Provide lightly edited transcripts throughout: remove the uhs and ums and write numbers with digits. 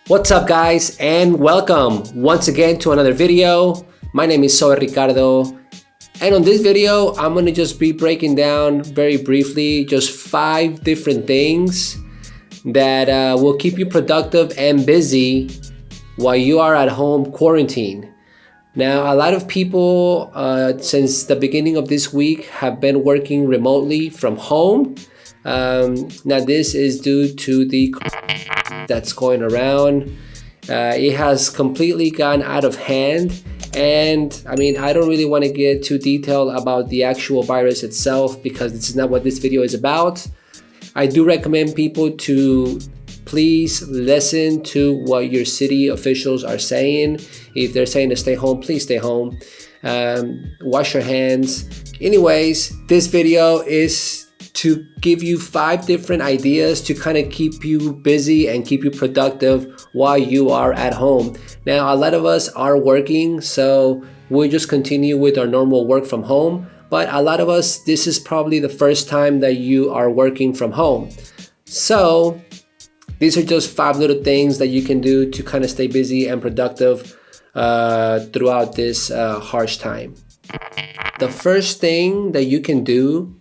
What's up guys, and welcome once again to another video. My name is Ricardo, and on this video I'm gonna just be breaking down very briefly just 5 different things that will keep you productive and busy while you are at home quarantine. Now, a lot of people since the beginning of this week have been working remotely from home. Now this is due to the that's going around. It has completely gone out of hand, and I mean, I don't really want to get too detailed about the actual virus itself because this is not what this video is about. I do recommend people to please listen to what your city officials are saying. If they're saying to stay home, please stay home. Wash your hands. Anyways, this video is to give you 5 different ideas to kind of keep you busy and keep you productive while you are at home. Now, a lot of us are working, so we'll just continue with our normal work from home. But a lot of us, this is probably the first time that you are working from home. So these are just 5 little things that you can do to kind of stay busy and productive throughout this harsh time. The first thing that you can do,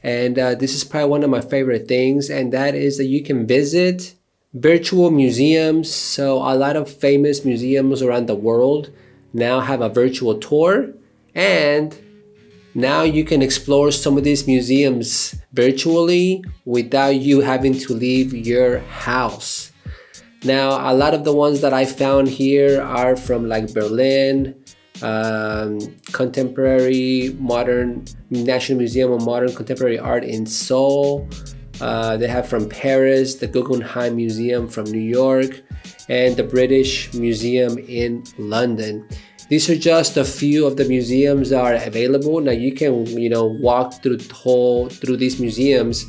and this is probably one of my favorite things, and that is that you can visit virtual museums. So a lot of famous museums around the world now have a virtual tour, and now you can explore some of these museums virtually without you having to leave your house. Now, a lot of the ones that I found here are from like Berlin, Contemporary Modern National Museum of Modern Contemporary Art in Seoul. They have from Paris, the Guggenheim Museum from New York, and the British Museum in London. These are just a few of the museums that are available. Now you can, walk through these museums,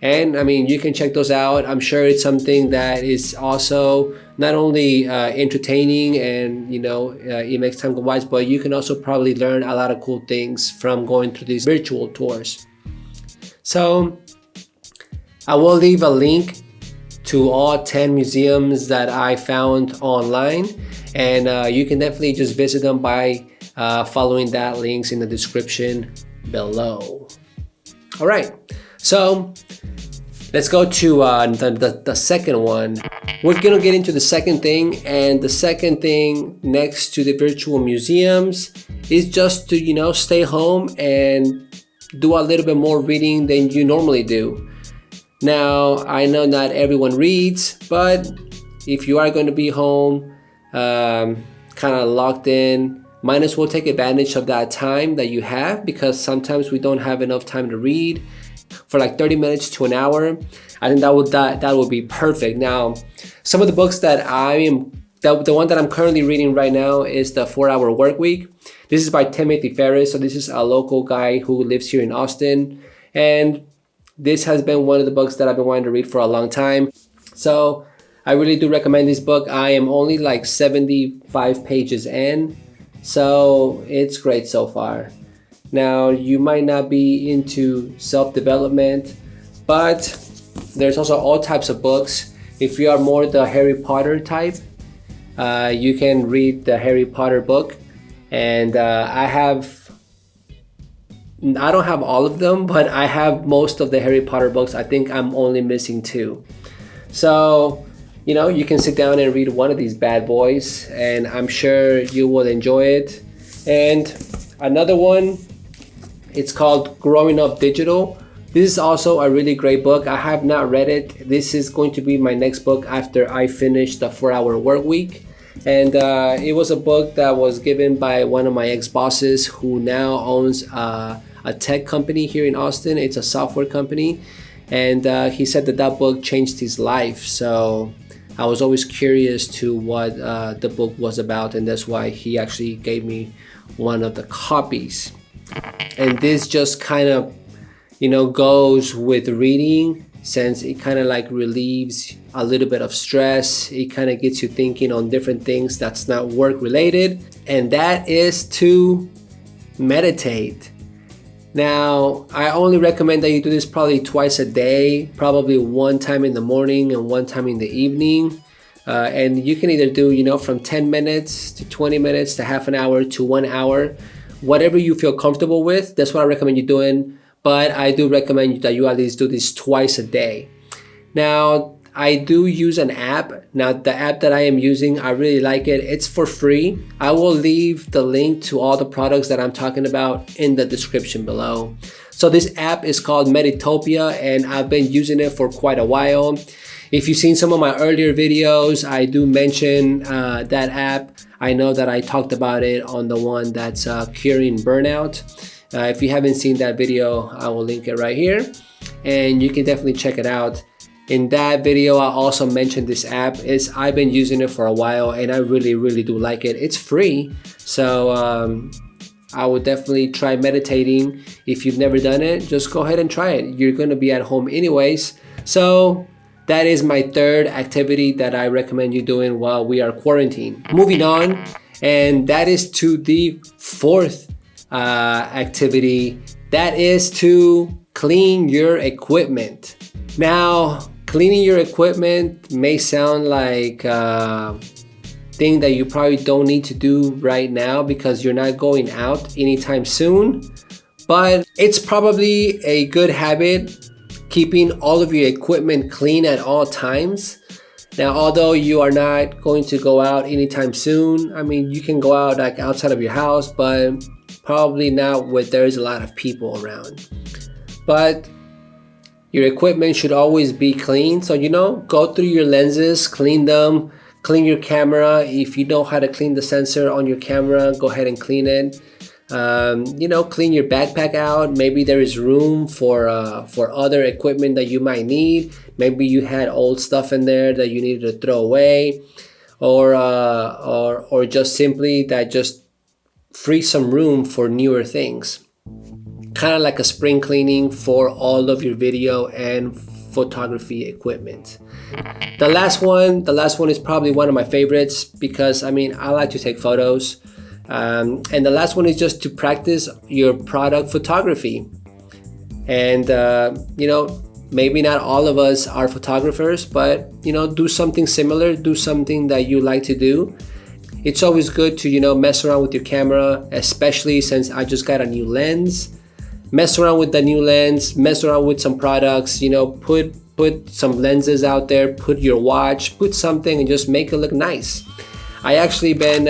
and I mean, you can check those out. I'm sure it's something that is also not only entertaining and it makes time go wise, but you can also probably learn a lot of cool things from going through these virtual tours. So I will leave a link to all 10 museums that I found online, and you can definitely just visit them by following that links in the description below. All right, so let's go to the second one. We're gonna get into the second thing, and the second thing next to the virtual museums is just to stay home and do a little bit more reading than you normally do. Now, I know not everyone reads, but if you are going to be home kind of locked in, might as well take advantage of that time that you have, because sometimes we don't have enough time to read for like 30 minutes to an hour. I think that would be perfect. Now, some of the books that the one that I'm currently reading right now is the 4-Hour Work Week. This is by Ferriss. So this is a local guy who lives here in Austin, and this has been one of the books that I've been wanting to read for a long time. So I really do recommend this book. I am only like 75 pages in, so it's great so far. Now, you might not be into self-development, but there's also all types of books. If you are more the Harry Potter type, you can read the Harry Potter book. And I don't have all of them, but I have most of the Harry Potter books. I think I'm only missing 2. So, you can sit down and read one of these bad boys, and I'm sure you will enjoy it. And another one, it's called Growing Up Digital. This is also a really great book. I have not read it. This is going to be my next book after I finish the 4-Hour Work Week. And it was a book that was given by one of my ex-bosses who now owns a tech company here in Austin. It's a software company. And he said that book changed his life. So I was always curious to what the book was about, and that's why he actually gave me one of the copies. And this just kind of goes with reading, since it kind of like relieves a little bit of stress. It kind of gets you thinking on different things that's not work related, and that is to meditate. Now, I only recommend that you do this probably twice a day, probably one time in the morning and one time in the evening. And you can either do, you know, from 10 minutes to 20 minutes to half an hour to 1 hour, whatever you feel comfortable with. That's what I recommend you doing. But I do recommend that you at least do this twice a day. Now, I do use an app. Now, the app that I am using, I really like it. It's for free. I will leave the link to all the products that I'm talking about in the description below. So this app is called Meditopia, and I've been using it for quite a while. If you've seen some of my earlier videos, I do mention that app. I know that I talked about it on the one that's curing burnout. If you haven't seen that video, I will link it right here, and you can definitely check it out. In that video, I also mentioned this app. I've been using it for a while, and I really do like it. It's free, so I would definitely try meditating. If you've never done it, just go ahead and try it. You're gonna be at home anyways. So that is my third activity that I recommend you doing while we are quarantined. Moving on, and that is to the fourth activity. That is to clean your equipment. Now, cleaning your equipment may sound like a thing that you probably don't need to do right now because you're not going out anytime soon, but it's probably a good habit keeping all of your equipment clean at all times. Now, although you are not going to go out anytime soon, I mean, you can go out like outside of your house, but probably not where there's a lot of people around. But your equipment should always be clean. So, you know, go through your lenses, clean them, clean your camera. If you know how to clean the sensor on your camera, go ahead and clean it. You know, clean your backpack out. Maybe there is room for other equipment that you might need. Maybe you had old stuff in there that you needed to throw away, or just simply that just free some room for newer things. Kind of like a spring cleaning for all of your video and photography equipment. The last one is probably one of my favorites because I mean, I like to take photos. And the last one is just to practice your product photography. And you know, maybe not all of us are photographers, but you know, do something similar, do something that you like to do. It's always good to, you know, mess around with your camera, especially since I just got a new lens. Mess around with the new lens, mess around with some products, you know, put some lenses out there, put your watch, put something and just make it look nice. I actually been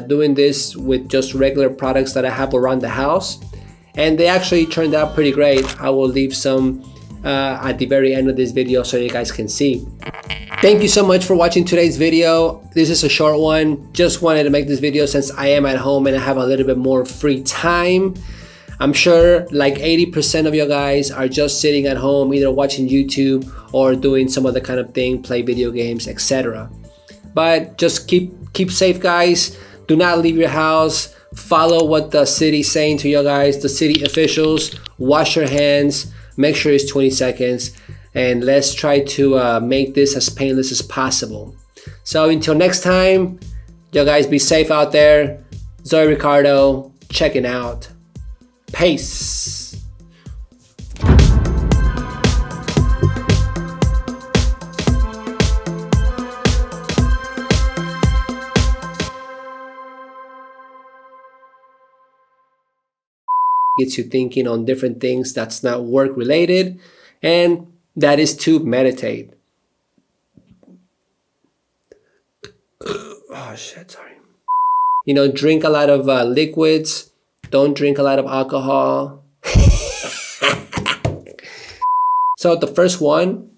doing this with just regular products that I have around the house, and they actually turned out pretty great. I will leave some at the very end of this video so you guys can see. Thank you so much for watching today's video. This is a short one. Just wanted to make this video since I am at home and I have a little bit more free time. I'm sure like 80% of you guys are just sitting at home, either watching YouTube or doing some other kind of thing, play video games, etc. But just keep safe, guys. Do not leave your house. Follow what the city's saying to you guys, the city officials. Wash your hands. Make sure it's 20 seconds. And let's try to make this as painless as possible. So until next time, you guys be safe out there. Zoe Ricardo, checking out. Peace. Gets you thinking on different things that's not work related, and that is to meditate. Oh shit, sorry. You know, drink a lot of liquids. Don't drink a lot of alcohol. So the first one